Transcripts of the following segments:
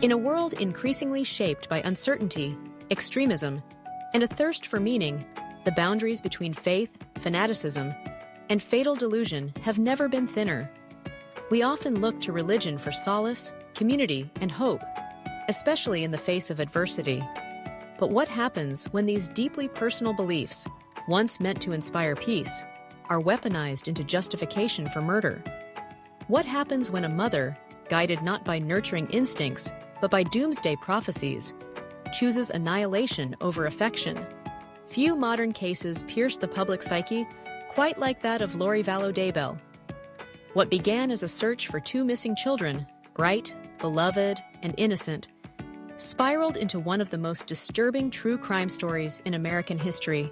In a world increasingly shaped by uncertainty, extremism, and a thirst for meaning, the boundaries between faith, fanaticism, and fatal delusion have never been thinner. We often look to religion for solace, community, and hope, especially in the face of adversity. But what happens when these deeply personal beliefs, once meant to inspire peace, are weaponized into justification for murder? What happens when a mother, guided not by nurturing instincts, but by doomsday prophecies, chooses annihilation over affection? Few modern cases pierce the public psyche quite like that of Lori Vallow Daybell. What began as a search for two missing children, bright, beloved, and innocent, spiraled into one of the most disturbing true crime stories in American history.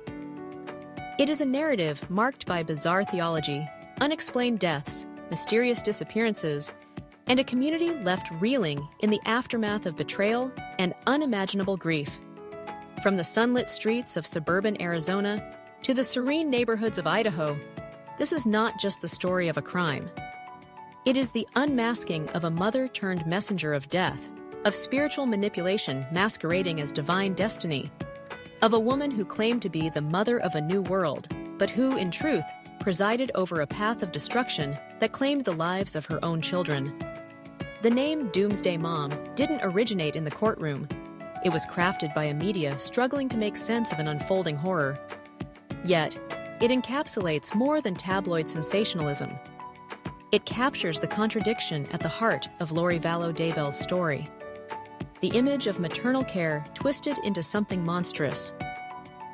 It is a narrative marked by bizarre theology, unexplained deaths, mysterious disappearances, and a community left reeling in the aftermath of betrayal and unimaginable grief. From the sunlit streets of suburban Arizona to the serene neighborhoods of Idaho, this is not just the story of a crime. It is the unmasking of a mother-turned-messenger of death, of spiritual manipulation masquerading as divine destiny, of a woman who claimed to be the mother of a new world, but who, in truth, presided over a path of destruction that claimed the lives of her own children. The name Doomsday Mom didn't originate in the courtroom. It was crafted by a media struggling to make sense of an unfolding horror. Yet, it encapsulates more than tabloid sensationalism. It captures the contradiction at the heart of Lori Vallow Daybell's story. The image of maternal care twisted into something monstrous.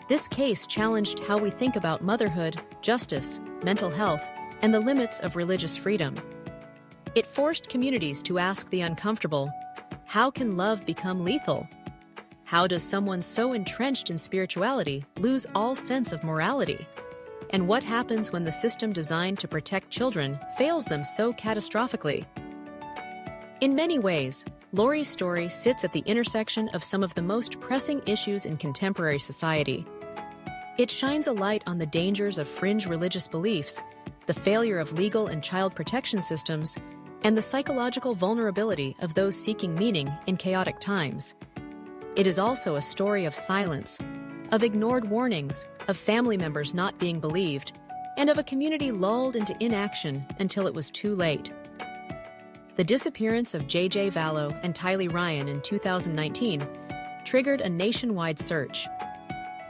This case challenged how we think about motherhood, justice, mental health, and the limits of religious freedom. It forced communities to ask the uncomfortable: how can love become lethal? How does someone so entrenched in spirituality lose all sense of morality? And what happens when the system designed to protect children fails them so catastrophically? In many ways, Lori's story sits at the intersection of some of the most pressing issues in contemporary society. It shines a light on the dangers of fringe religious beliefs, the failure of legal and child protection systems, and the psychological vulnerability of those seeking meaning in chaotic times. It is also a story of silence, of ignored warnings, of family members not being believed, and of a community lulled into inaction until it was too late. The disappearance of J.J. Vallow and Tylee Ryan in 2019 triggered a nationwide search.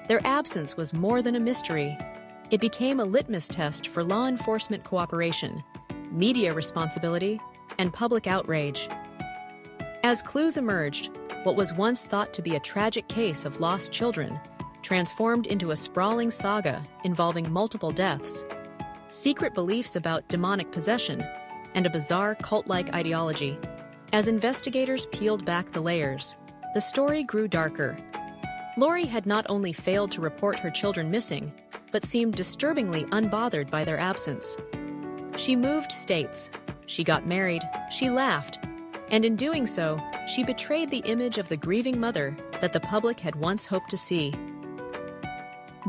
Their absence was more than a mystery. It became a litmus test for law enforcement cooperation, media responsibility, and public outrage. As clues emerged, what was once thought to be a tragic case of lost children transformed into a sprawling saga involving multiple deaths, secret beliefs about demonic possession, and a bizarre cult-like ideology. As investigators peeled back the layers, the story grew darker. Lori had not only failed to report her children missing, but seemed disturbingly unbothered by their absence. She moved states, she got married, she laughed, and in doing so, she betrayed the image of the grieving mother that the public had once hoped to see.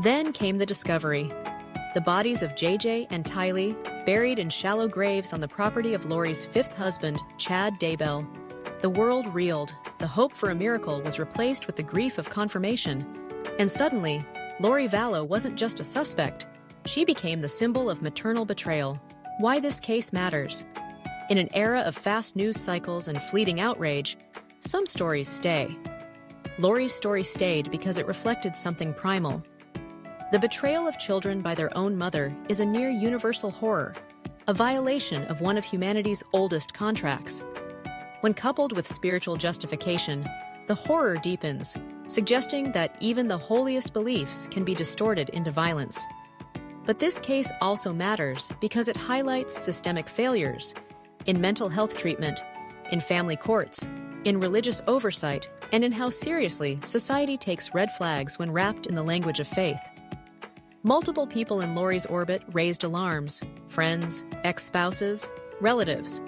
Then came the discovery. The bodies of JJ and Tylee, buried in shallow graves on the property of Lori's fifth husband, Chad Daybell. The world reeled. The hope for a miracle was replaced with the grief of confirmation. And suddenly, Lori Vallow wasn't just a suspect. She became the symbol of maternal betrayal. Why this case matters. In an era of fast news cycles and fleeting outrage, some stories stay. Lori's story stayed because it reflected something primal. The betrayal of children by their own mother is a near universal horror, a violation of one of humanity's oldest contracts. When coupled with spiritual justification, the horror deepens, suggesting that even the holiest beliefs can be distorted into violence. But this case also matters because it highlights systemic failures in mental health treatment, in family courts, in religious oversight, and in how seriously society takes red flags when wrapped in the language of faith. Multiple people in Lori's orbit raised alarms: friends, ex-spouses, relatives.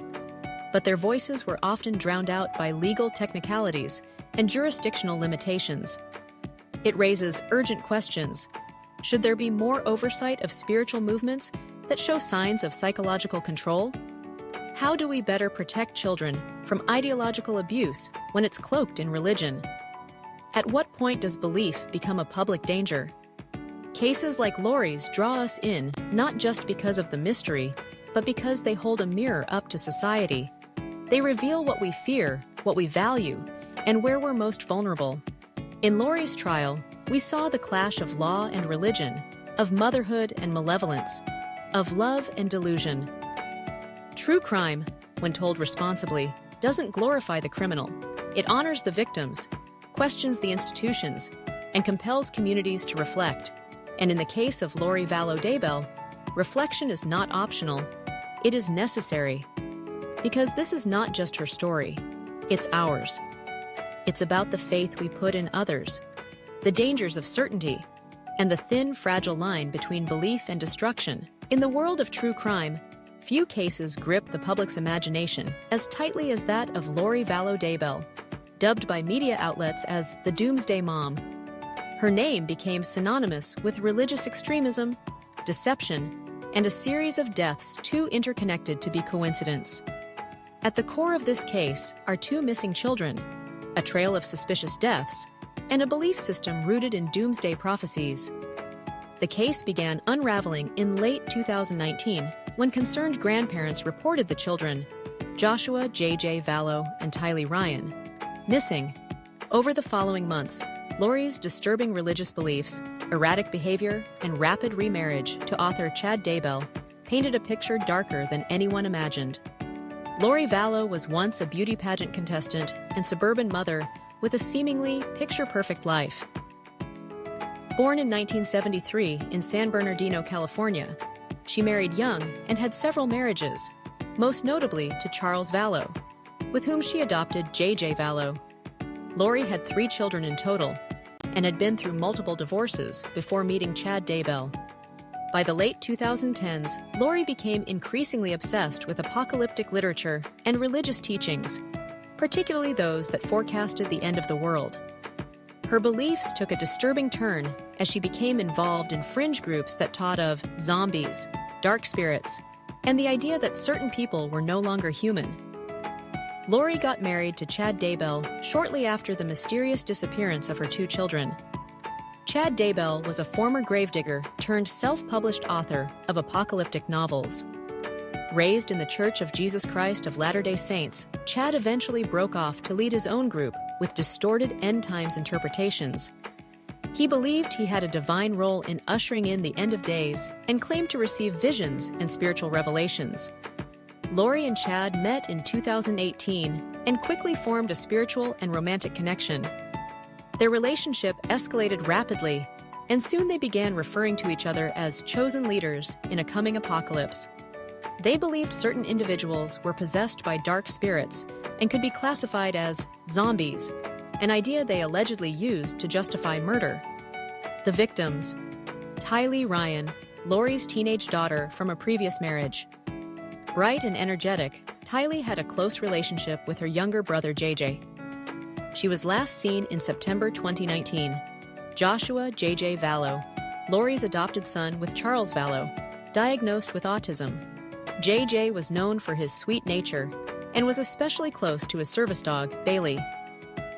But their voices were often drowned out by legal technicalities and jurisdictional limitations. It raises urgent questions. Should there be more oversight of spiritual movements that show signs of psychological control? How do we better protect children from ideological abuse when it's cloaked in religion? At what point does belief become a public danger? Cases like Lori's draw us in not just because of the mystery, but because they hold a mirror up to society. They reveal what we fear, what we value, and where we're most vulnerable. In Lori's trial, we saw the clash of law and religion, of motherhood and malevolence, of love and delusion. True crime, when told responsibly, doesn't glorify the criminal. It honors the victims, questions the institutions, and compels communities to reflect. And in the case of Lori Vallow Daybell, reflection is not optional, it is necessary. Because this is not just her story, it's ours. It's about the faith we put in others, the dangers of certainty, and the thin, fragile line between belief and destruction. In the world of true crime, few cases grip the public's imagination as tightly as that of Lori Vallow Daybell, dubbed by media outlets as the Doomsday Mom. Her name became synonymous with religious extremism, deception, and a series of deaths too interconnected to be coincidence. At the core of this case are two missing children, a trail of suspicious deaths, and a belief system rooted in doomsday prophecies. The case began unraveling in late 2019 when concerned grandparents reported the children, Joshua J.J. Vallow and Tylee Ryan, missing. Over the following months, Lori's disturbing religious beliefs, erratic behavior, and rapid remarriage to author Chad Daybell painted a picture darker than anyone imagined. Lori Vallow was once a beauty pageant contestant and suburban mother with a seemingly picture-perfect life. Born in 1973 in San Bernardino, California, she married young and had several marriages, most notably to Charles Vallow, with whom she adopted J.J. Vallow. Lori had 3 children in total and had been through multiple divorces before meeting Chad Daybell. By the late 2010s, Lori became increasingly obsessed with apocalyptic literature and religious teachings, particularly those that forecasted the end of the world. Her beliefs took a disturbing turn as she became involved in fringe groups that taught of zombies, dark spirits, and the idea that certain people were no longer human. Lori got married to Chad Daybell shortly after the mysterious disappearance of her 2 children. Chad Daybell was a former gravedigger turned self-published author of apocalyptic novels. Raised in the Church of Jesus Christ of Latter-day Saints, Chad eventually broke off to lead his own group with distorted end-times interpretations. He believed he had a divine role in ushering in the end of days and claimed to receive visions and spiritual revelations. Lori and Chad met in 2018 and quickly formed a spiritual and romantic connection. Their relationship escalated rapidly, and soon they began referring to each other as chosen leaders in a coming apocalypse. They believed certain individuals were possessed by dark spirits and could be classified as zombies, an idea they allegedly used to justify murder. The victims: Tylee Ryan, Lori's teenage daughter from a previous marriage. Bright and energetic, Tylee had a close relationship with her younger brother JJ. She was last seen in September 2019. Joshua J.J. Vallow, Lori's adopted son with Charles Vallow, diagnosed with autism. JJ was known for his sweet nature and was especially close to his service dog, Bailey.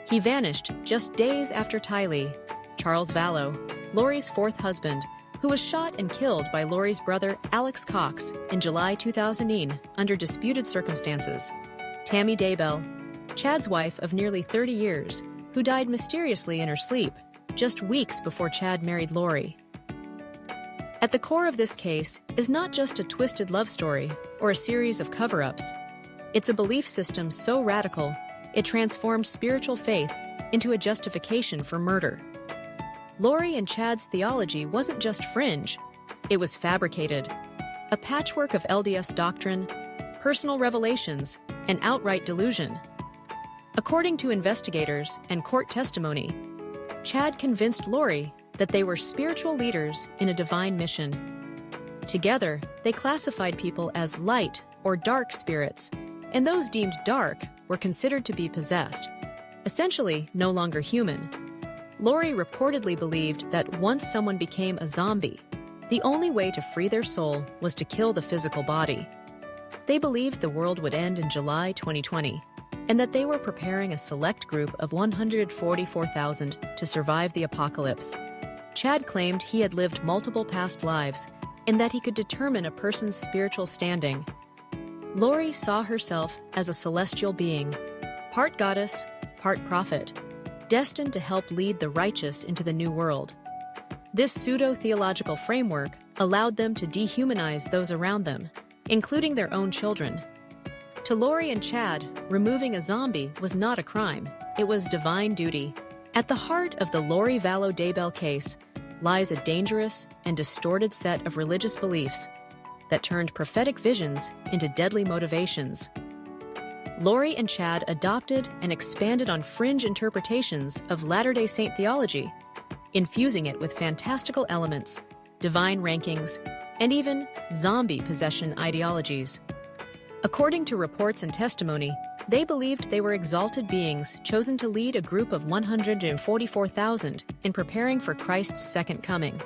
He vanished just days after Tylee, Charles Vallow, Lori's 4th husband, who was shot and killed by Lori's brother Alex Cox in July 2000 under disputed circumstances. Tammy Daybell, Chad's wife of nearly 30 years, who died mysteriously in her sleep just weeks before Chad married Lori. At the core of this case is not just a twisted love story or a series of cover-ups. It's a belief system so radical, it transformed spiritual faith into a justification for murder. Lori and Chad's theology wasn't just fringe, it was fabricated. A patchwork of LDS doctrine, personal revelations, and outright delusion. According to investigators and court testimony, Chad convinced Lori that they were spiritual leaders in a divine mission. Together, they classified people as light or dark spirits, and those deemed dark were considered to be possessed, essentially no longer human. Lori reportedly believed that once someone became a zombie, the only way to free their soul was to kill the physical body. They believed the world would end in July 2020, and that they were preparing a select group of 144,000 to survive the apocalypse. Chad claimed he had lived multiple past lives and that he could determine a person's spiritual standing. Lori saw herself as a celestial being, part goddess, part prophet, destined to help lead the righteous into the new world. This pseudo-theological framework allowed them to dehumanize those around them, including their own children. To Lori and Chad, removing a zombie was not a crime, it was divine duty. At the heart of the Lori Vallow Daybell case lies a dangerous and distorted set of religious beliefs that turned prophetic visions into deadly motivations. Lori and Chad adopted and expanded on fringe interpretations of Latter-day Saint theology, infusing it with fantastical elements, divine rankings, and even zombie possession ideologies. According to reports and testimony, they believed they were exalted beings chosen to lead a group of 144,000 in preparing for Christ's second coming.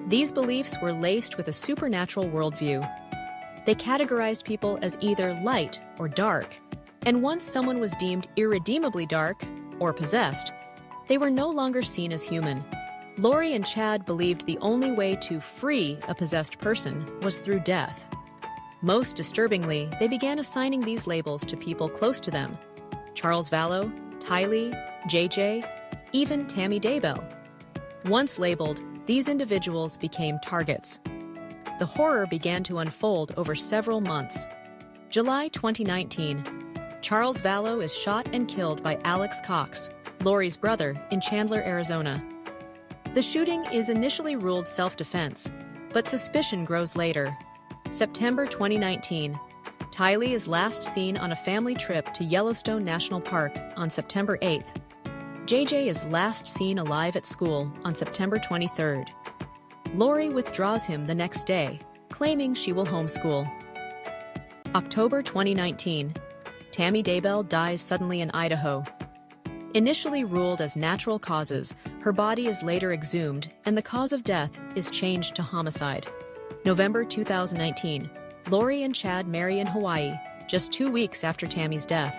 These beliefs were laced with a supernatural worldview. They categorized people as either light or dark, and once someone was deemed irredeemably dark or possessed, they were no longer seen as human. Lori and Chad believed the only way to free a possessed person was through death. Most disturbingly, they began assigning these labels to people close to them: Charles Vallow, Tylee, JJ, even Tammy Daybell. Once labeled, these individuals became targets. The horror began to unfold over several months. July 2019, Charles Vallow is shot and killed by Alex Cox, Lori's brother, in Chandler, Arizona. The shooting is initially ruled self-defense, but suspicion grows later. September 2019, Tylee is last seen on a family trip to Yellowstone National Park on September 8th. JJ is last seen alive at school on September 23rd. Lori withdraws him the next day, claiming she will homeschool. October 2019, Tammy Daybell dies suddenly in Idaho. Initially ruled as natural causes, her body is later exhumed, and the cause of death is changed to homicide. November 2019, Lori and Chad marry in Hawaii, just 2 weeks after Tammy's death.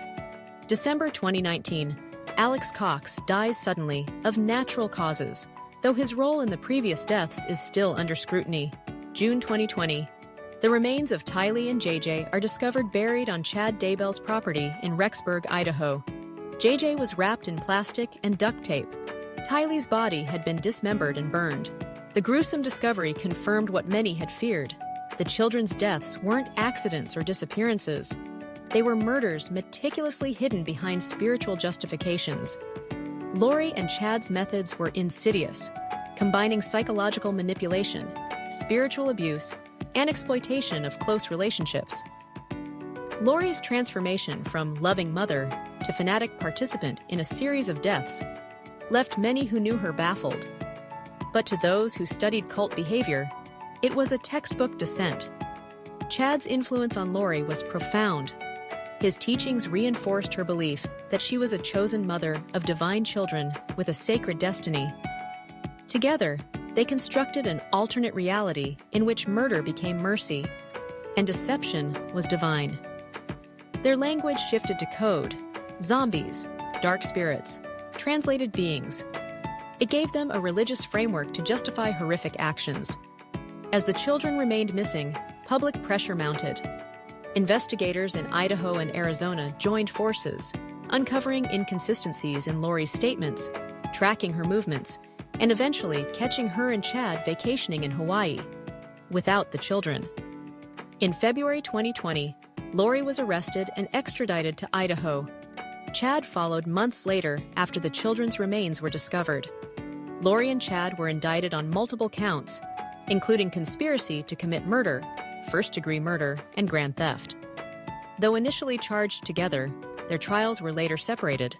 December 2019, Alex Cox dies suddenly of natural causes, though his role in the previous deaths is still under scrutiny. June 2020, the remains of Tylee and JJ are discovered buried on Chad Daybell's property in Rexburg, Idaho. JJ was wrapped in plastic and duct tape. Tylee's body had been dismembered and burned. The gruesome discovery confirmed what many had feared. The children's deaths weren't accidents or disappearances. They were murders meticulously hidden behind spiritual justifications. Lori and Chad's methods were insidious, combining psychological manipulation, spiritual abuse, and exploitation of close relationships. Lori's transformation from loving mother to fanatic participant in a series of deaths left many who knew her baffled. But to those who studied cult behavior, it was a textbook descent. Chad's influence on Lori was profound. His teachings reinforced her belief that she was a chosen mother of divine children with a sacred destiny. Together, they constructed an alternate reality in which murder became mercy and deception was divine. Their language shifted to code: zombies, dark spirits, translated beings. It gave them a religious framework to justify horrific actions. As the children remained missing, public pressure mounted. Investigators in Idaho and Arizona joined forces, uncovering inconsistencies in Lori's statements, tracking her movements, and eventually catching her and Chad vacationing in Hawaii, without the children. In February 2020, Lori was arrested and extradited to Idaho. Chad followed months later after the children's remains were discovered. Lori and Chad were indicted on multiple counts, including conspiracy to commit murder, first-degree murder, and grand theft. Though initially charged together, their trials were later separated.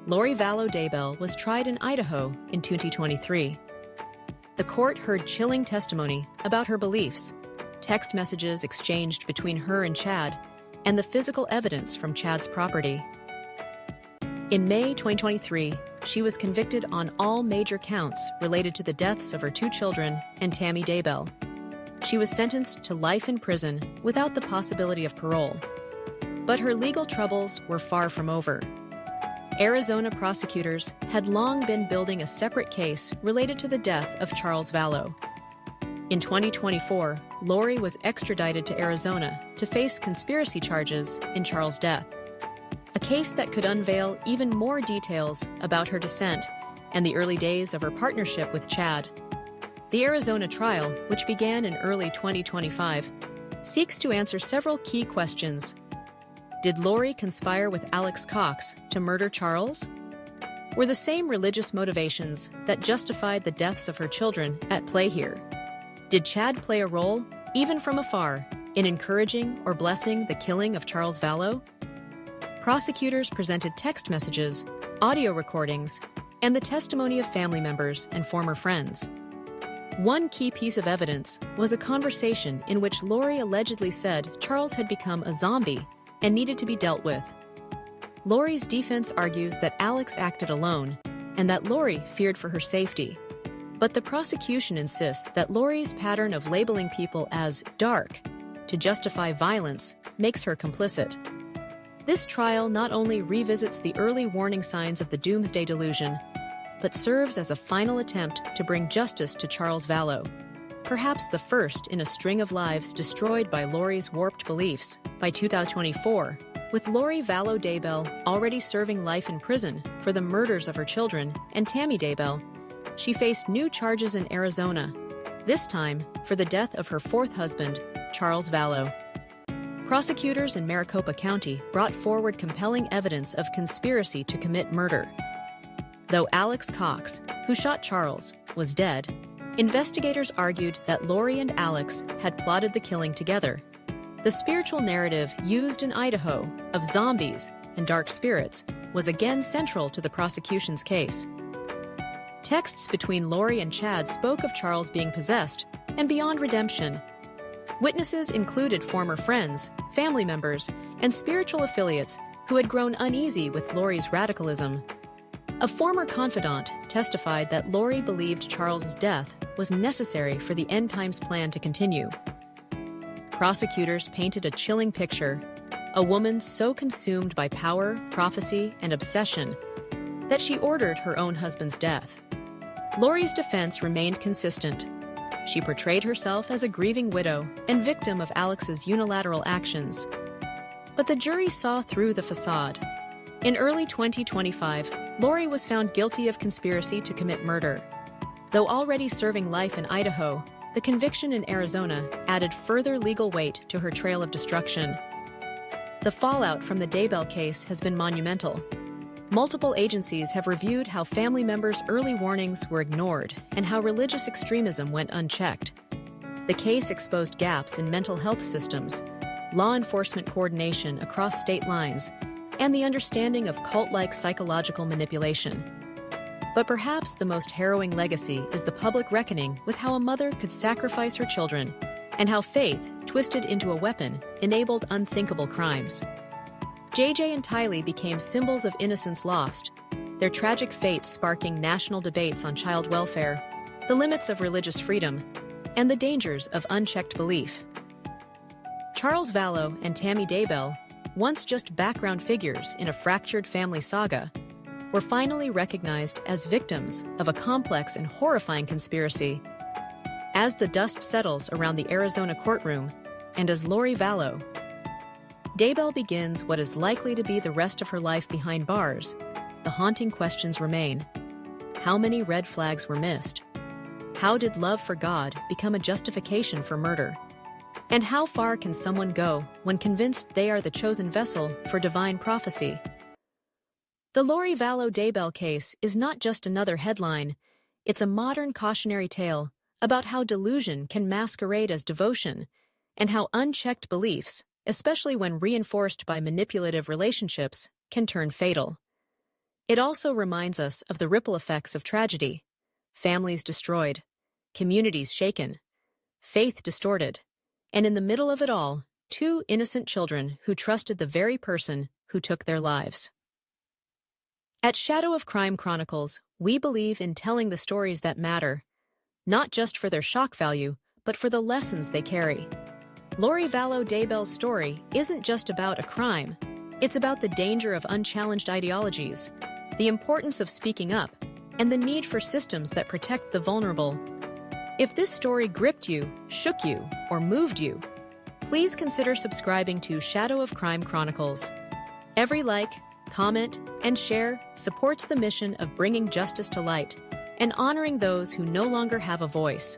Lori Vallow Daybell was tried in Idaho in 2023. The court heard chilling testimony about her beliefs, text messages exchanged between her and Chad, and the physical evidence from Chad's property. In May 2023, she was convicted on all major counts related to the deaths of her 2 children and Tammy Daybell. She was sentenced to life in prison without the possibility of parole. But her legal troubles were far from over. Arizona prosecutors had long been building a separate case related to the death of Charles Vallow. In 2024, Lori was extradited to Arizona to face conspiracy charges in Charles' death, a case that could unveil even more details about her descent and the early days of her partnership with Chad. The Arizona trial, which began in early 2025, seeks to answer several key questions. Did Lori conspire with Alex Cox to murder Charles? Were the same religious motivations that justified the deaths of her children at play here? Did Chad play a role, even from afar, in encouraging or blessing the killing of Charles Vallow? Prosecutors presented text messages, audio recordings, and the testimony of family members and former friends. One key piece of evidence was a conversation in which Lori allegedly said Charles had become a zombie and needed to be dealt with. Lori's defense argues that Alex acted alone and that Lori feared for her safety. But the prosecution insists that Lori's pattern of labeling people as dark to justify violence makes her complicit. This trial not only revisits the early warning signs of the Doomsday delusion, but serves as a final attempt to bring justice to Charles Vallow, perhaps the first in a string of lives destroyed by Lori's warped beliefs. By 2024, with Lori Vallow Daybell already serving life in prison for the murders of her children and Tammy Daybell, she faced new charges in Arizona, this time for the death of her fourth husband, Charles Vallow. Prosecutors in Maricopa County brought forward compelling evidence of conspiracy to commit murder. Though Alex Cox, who shot Charles, was dead, investigators argued that Lori and Alex had plotted the killing together. The spiritual narrative used in Idaho of zombies and dark spirits was again central to the prosecution's case. Texts between Lori and Chad spoke of Charles being possessed and beyond redemption. Witnesses included former friends, family members, and spiritual affiliates who had grown uneasy with Lori's radicalism. A former confidant testified that Lori believed Charles's death was necessary for the end times plan to continue. Prosecutors painted a chilling picture, a woman so consumed by power, prophecy, and obsession that she ordered her own husband's death. Lori's defense remained consistent. She portrayed herself as a grieving widow and victim of Alex's unilateral actions. But the jury saw through the facade. In early 2025, Lori was found guilty of conspiracy to commit murder. Though already serving life in Idaho, the conviction in Arizona added further legal weight to her trail of destruction. The fallout from the Daybell case has been monumental. Multiple agencies have reviewed how family members' early warnings were ignored and how religious extremism went unchecked. The case exposed gaps in mental health systems, law enforcement coordination across state lines, and the understanding of cult-like psychological manipulation. But perhaps the most harrowing legacy is the public reckoning with how a mother could sacrifice her children and how faith, twisted into a weapon, enabled unthinkable crimes. JJ and Tylee became symbols of innocence lost, their tragic fate sparking national debates on child welfare, the limits of religious freedom, and the dangers of unchecked belief. Charles Vallow and Tammy Daybell, once just background figures in a fractured family saga, were finally recognized as victims of a complex and horrifying conspiracy. As the dust settles around the Arizona courtroom, and as Lori Vallow Daybell begins what is likely to be the rest of her life behind bars, the haunting questions remain. How many red flags were missed? How did love for God become a justification for murder? And how far can someone go when convinced they are the chosen vessel for divine prophecy? The Lori Vallow Daybell case is not just another headline, it's a modern cautionary tale about how delusion can masquerade as devotion and how unchecked beliefs, especially when reinforced by manipulative relationships, can turn fatal. It also reminds us of the ripple effects of tragedy: families destroyed, communities shaken, faith distorted, and in the middle of it all, two innocent children who trusted the very person who took their lives. At Shadow of Crime Chronicles, we believe in telling the stories that matter, not just for their shock value, but but for the lessons they carry. Lori Vallow Daybell's story isn't just about a crime. It's about the danger of unchallenged ideologies, the importance of speaking up, and the need for systems that protect the vulnerable. If this story gripped you, shook you, or moved you, please consider subscribing to Shadow of Crime Chronicles. Every like, comment, and share supports the mission of bringing justice to light and honoring those who no longer have a voice.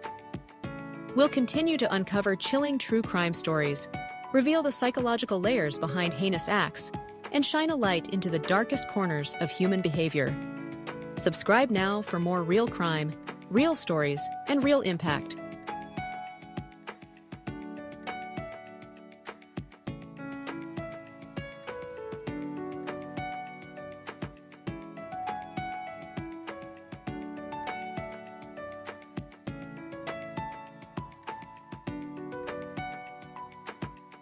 We'll continue to uncover chilling true crime stories, reveal the psychological layers behind heinous acts, and shine a light into the darkest corners of human behavior. Subscribe now for more real crime, real stories, and real impact.